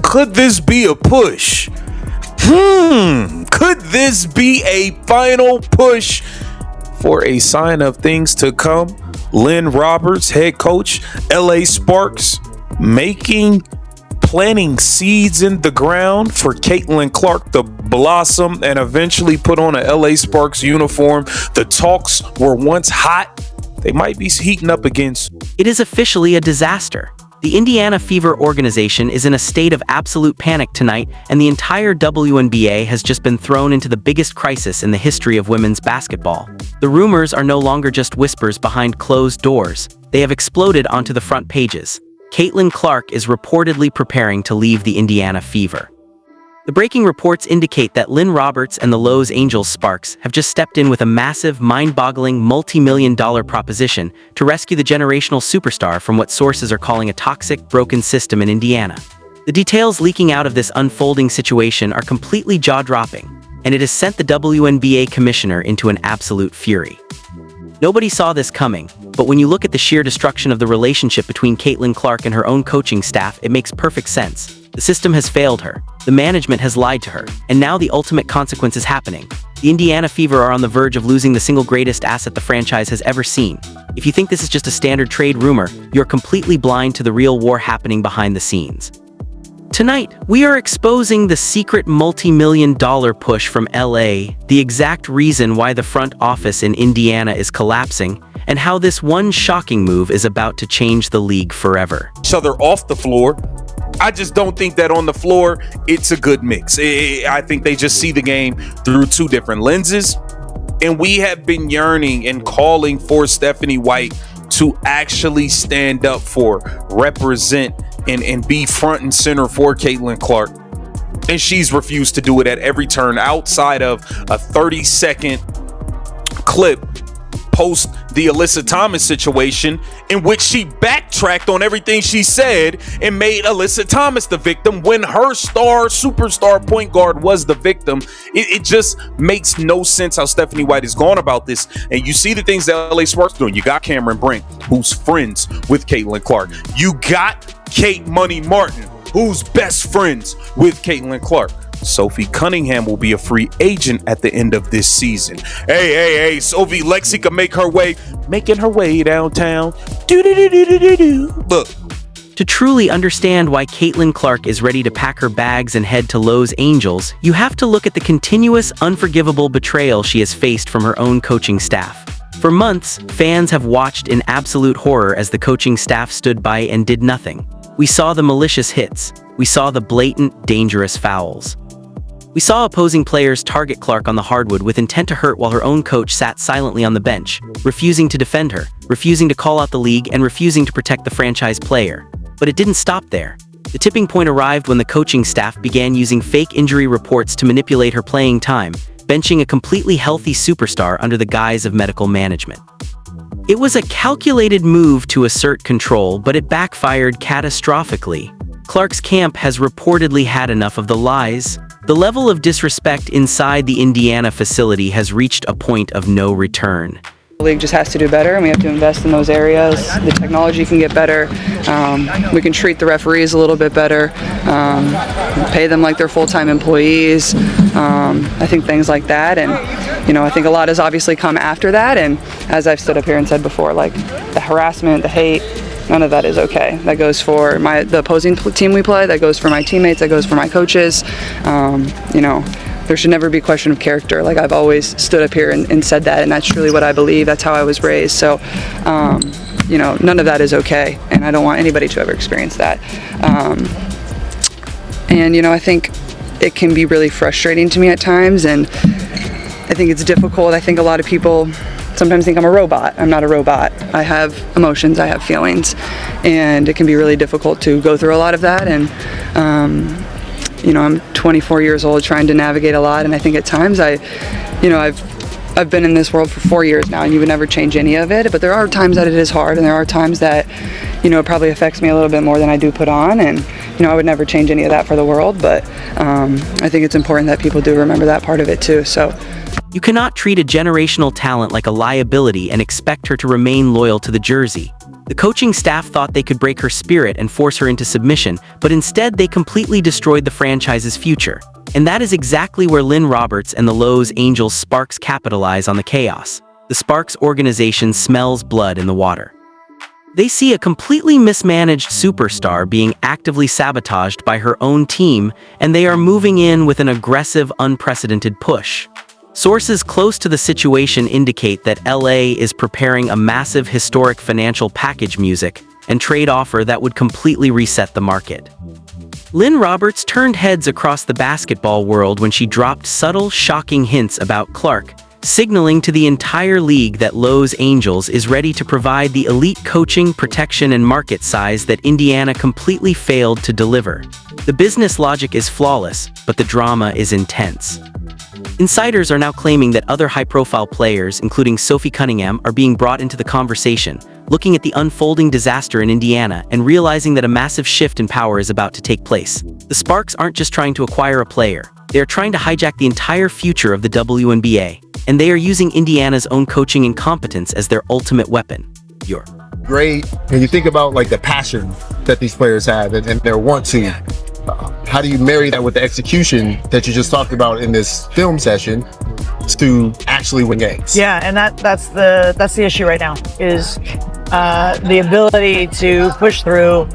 Could this be a push? Could this be a final push for a sign of things to come? Lynn Roberts, head coach, LA Sparks, planting seeds in the ground for Caitlin Clark to blossom and eventually put on a LA Sparks uniform. The talks were once hot. They might be heating up again. It is officially a disaster. The Indiana Fever organization is in a state of absolute panic tonight, and the entire WNBA has just been thrown into the biggest crisis in the history of women's basketball. The rumors are no longer just whispers behind closed doors. They have exploded onto the front pages. Caitlin Clark is reportedly preparing to leave the Indiana Fever. The breaking reports indicate that Lynn Roberts and the Los Angeles Sparks have just stepped in with a massive, mind-boggling, multi-million-dollar proposition to rescue the generational superstar from what sources are calling a toxic, broken system in Indiana. The details leaking out of this unfolding situation are completely jaw-dropping, and it has sent the WNBA commissioner into an absolute fury. Nobody saw this coming, but when you look at the sheer destruction of the relationship between Caitlin Clark and her own coaching staff, it makes perfect sense. The system has failed her, the management has lied to her, and now the ultimate consequence is happening. The Indiana Fever are on the verge of losing the single greatest asset the franchise has ever seen. If you think this is just a standard trade rumor, you're completely blind to the real war happening behind the scenes. Tonight, we are exposing the secret multi-million-dollar push from LA, the exact reason why the front office in Indiana is collapsing, and how this one shocking move is about to change the league forever. Each other off the floor. I just don't think that on the floor, it's a good mix. I think they just see the game through two different lenses. And we have been yearning and calling for Stephanie White to actually stand up for, represent, and be front and center for Caitlin Clark. And she's refused to do it at every turn outside of a 30-second clip post the Alyssa Thomas situation, in which she backtracked on everything she said and made Alyssa Thomas the victim when her superstar point guard was the victim. It just makes no sense how Stephanie White has gone about this. And you see the things that LA Sparks doing. You got Cameron Brink, who's friends with Caitlin Clark. You got Kate Money Martin, who's best friends with Caitlin Clark. Sophie Cunningham will be a free agent at the end of this season. Hey, Sophie Lexi can making her way downtown. Look. To truly understand why Caitlin Clark is ready to pack her bags and head to Los Angeles, you have to look at the continuous, unforgivable betrayal she has faced from her own coaching staff. For months, fans have watched in absolute horror as the coaching staff stood by and did nothing. We saw the malicious hits. We saw the blatant, dangerous fouls. We saw opposing players target Clark on the hardwood with intent to hurt while her own coach sat silently on the bench, refusing to defend her, refusing to call out the league, and refusing to protect the franchise player. But it didn't stop there. The tipping point arrived when the coaching staff began using fake injury reports to manipulate her playing time, benching a completely healthy superstar under the guise of medical management. It was a calculated move to assert control, but it backfired catastrophically. Clark's camp has reportedly had enough of the lies. The level of disrespect inside the Indiana facility has reached a point of no return. The league just has to do better, and we have to invest in those areas. The technology can get better. We can treat the referees a little bit better, pay them like they're full-time employees. I think things like that, and I think a lot has obviously come after that. And as I've stood up here and said before, like the harassment, the hate, none of that is okay. That goes for the opposing team we play. That goes for my teammates. That goes for my coaches. There should never be a question of character. Like I've always stood up here and said that, and that's truly what I believe. That's how I was raised. So, none of that is okay, and I don't want anybody to ever experience that. I think it can be really frustrating to me at times, and I think it's difficult. I think a lot of people sometimes think I'm a robot. I'm not a robot. I have emotions, I have feelings, and it can be really difficult to go through a lot of that. And I'm 24 years old trying to navigate a lot, and I think at times I've been in this world for 4 years now, and you would never change any of it, but there are times that it is hard, and there are times that it probably affects me a little bit more than I do put on, and I would never change any of that for the world, but I think it's important that people do remember that part of it too. So you cannot treat a generational talent like a liability and expect her to remain loyal to the jersey. The coaching staff thought they could break her spirit and force her into submission, but instead they completely destroyed the franchise's future. And that is exactly where Lynn Roberts and the Los Angeles Sparks capitalize on the chaos. The Sparks organization smells blood in the water. They see a completely mismanaged superstar being actively sabotaged by her own team, and they are moving in with an aggressive, unprecedented push. Sources close to the situation indicate that LA is preparing a massive historic financial package music and trade offer that would completely reset the market. Lynn Roberts turned heads across the basketball world when she dropped subtle, shocking hints about Clark, signaling to the entire league that Los Angeles is ready to provide the elite coaching, protection, and market size that Indiana completely failed to deliver. The business logic is flawless, but the drama is intense. Insiders are now claiming that other high-profile players, including Sophie Cunningham, are being brought into the conversation, looking at the unfolding disaster in Indiana and realizing that a massive shift in power is about to take place. The Sparks aren't just trying to acquire a player, they are trying to hijack the entire future of the WNBA, and they are using Indiana's own coaching incompetence as their ultimate weapon. Great. When you think about like the passion that these players have and their want to, how do you marry that with the execution that you just talked about in this film session to actually win games? Yeah, and that's the issue right now is the ability to push through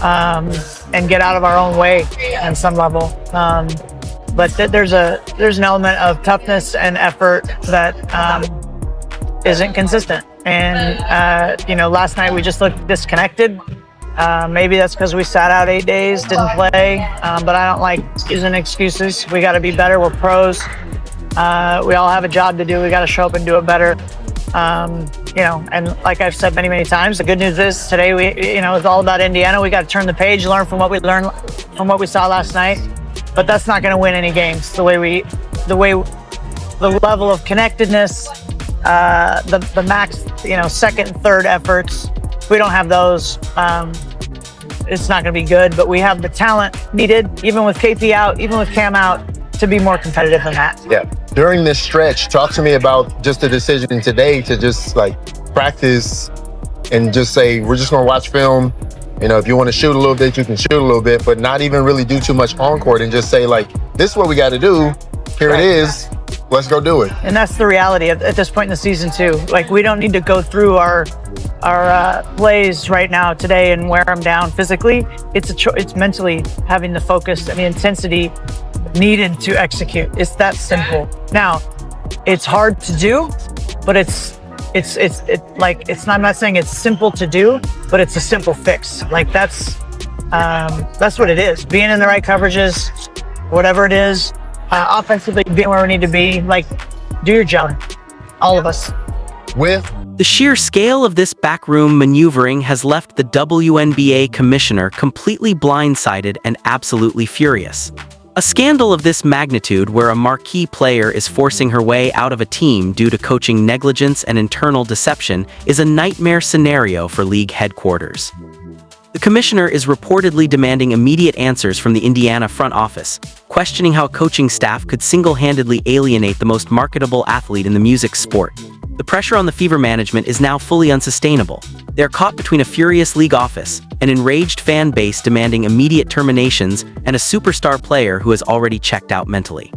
and get out of our own way on some level. But there's an element of toughness and effort that isn't consistent. And last night we just looked disconnected. Maybe that's because we sat out 8 days, didn't play. But I don't like using excuses. We got to be better. We're pros. We all have a job to do. We got to show up and do it better. And like I've said many times, the good news is today it's all about Indiana. We got to turn the page, learn from what we learned from what we saw last night. But that's not going to win any games. The level of connectedness, the max, second and third efforts. If we don't have those, it's not going to be good. But we have the talent needed, even with KP out, even with Cam out, to be more competitive than that. Yeah. During this stretch, talk to me about just the decision today to just like practice and just say, we're just going to watch film. If you want to shoot a little bit, you can shoot a little bit, but not even really do too much on court and just say like, this is what we got to do. Here it is. Let's go do it. And that's the reality at this point in the season too. Like we don't need to go through our plays right now today and wear them down physically. It's mentally having the focus and the intensity needed to execute. It's that simple. Now, it's hard to do, but I'm not saying it's simple to do, but it's a simple fix. Like that's what it is. Being in the right coverages, whatever it is, offensively being where we need to be. Like, do your job, all of us. The sheer scale of this backroom maneuvering has left the WNBA commissioner completely blindsided and absolutely furious. A scandal of this magnitude where a marquee player is forcing her way out of a team due to coaching negligence and internal deception is a nightmare scenario for league headquarters. The commissioner is reportedly demanding immediate answers from the Indiana front office, questioning how coaching staff could single-handedly alienate the most marketable athlete in the music sport. The pressure on the Fever management is now fully unsustainable. They are caught between a furious league office, an enraged fan base demanding immediate terminations, and a superstar player who has already checked out mentally.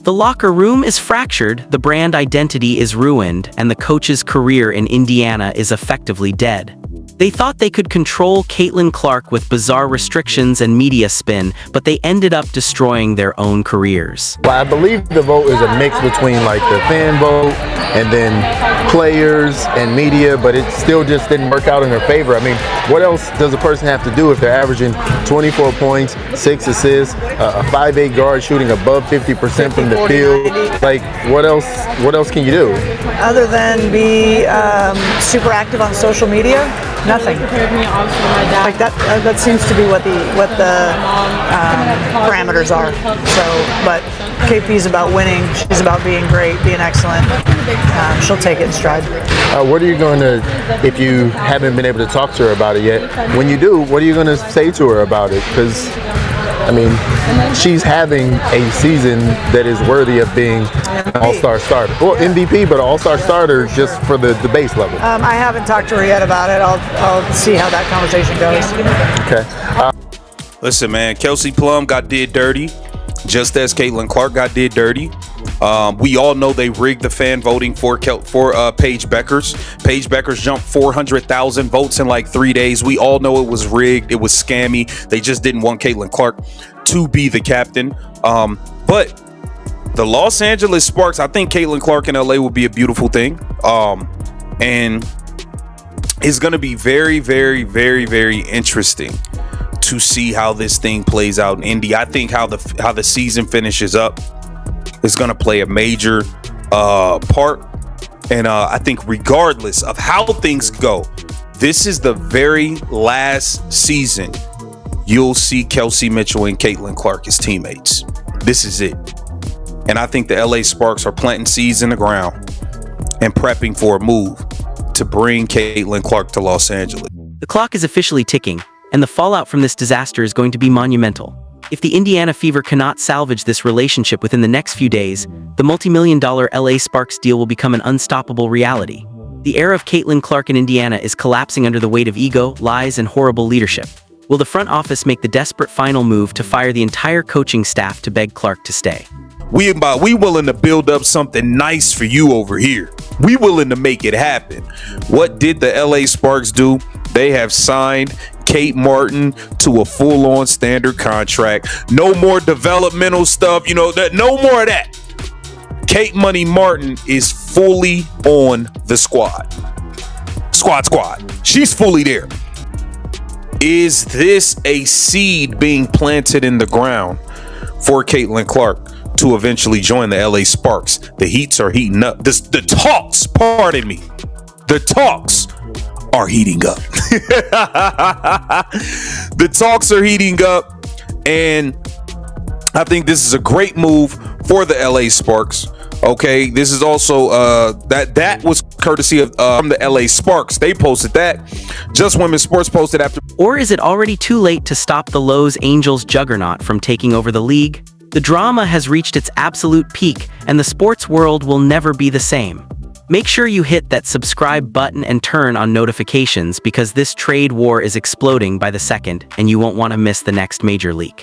The locker room is fractured, the brand identity is ruined, and the coach's career in Indiana is effectively dead. They thought they could control Caitlin Clark with bizarre restrictions and media spin, but they ended up destroying their own careers. Well, I believe the vote is a mix between like the fan vote and then players and media, but it still just didn't work out in their favor. I mean, what else does a person have to do if they're averaging 24 points, 6 assists, a 5'8" guard shooting above 50% from the field? Like, what else can you do? Other than be super active on social media, nothing. Like that seems to be what the parameters are. So, but KP's about winning. She's about being great, being excellent. She'll take it in stride. What are you going to, if you haven't been able to talk to her about it yet, when you do, what are you going to say to her about it? Because I mean, she's having a season that is worthy of being an all-star starter. Well, MVP, but an all-star starter just for the base level. I haven't talked to her yet about it. I'll see how that conversation goes. Okay. Listen, man, Kelsey Plum got did dirty, just as Caitlin Clark got did dirty. We all know they rigged the fan voting for Paige Beckers. Paige Beckers jumped 400,000 votes in like 3 days. We all know it was rigged. It was scammy. They just didn't want Caitlin Clark to be the captain. But the Los Angeles Sparks, I think Caitlin Clark in LA would be a beautiful thing. And it's going to be very, very, very, very interesting to see how this thing plays out in Indy. I think how the season finishes up is going to play a major part. And I think regardless of how things go, this is the very last season you'll see Kelsey Mitchell and Caitlin Clark as teammates. This is it. And I think the LA Sparks are planting seeds in the ground and prepping for a move to bring Caitlin Clark to Los Angeles. The clock is officially ticking, and the fallout from this disaster is going to be monumental. If the Indiana Fever cannot salvage this relationship within the next few days, the multi-million-dollar LA Sparks deal will become an unstoppable reality. The era of Caitlin Clark in Indiana is collapsing under the weight of ego, lies, and horrible leadership. Will the front office make the desperate final move to fire the entire coaching staff to beg Clark to stay? We willing to build up something nice for you over here. We willing to make it happen. What did the LA Sparks do? They have signed Kate Martin to a full-on standard contract. No more developmental stuff, no more of that. Kate Money Martin is fully on the squad. Squad. She's fully there. Is this a seed being planted in the ground for Caitlin Clark to eventually join the LA Sparks? The heats are heating up. The talks are heating up. The talks are heating up, and I think this is a great move for the LA Sparks. Okay, this is also that was courtesy of from the LA Sparks. They posted that. Just Women's Sports posted after. Or is it already too late to stop the Los Angeles juggernaut from taking over the league? The drama has reached its absolute peak, and the sports world will never be the same. Make sure you hit that subscribe button and turn on notifications, because this trade war is exploding by the second, and you won't want to miss the next major leak.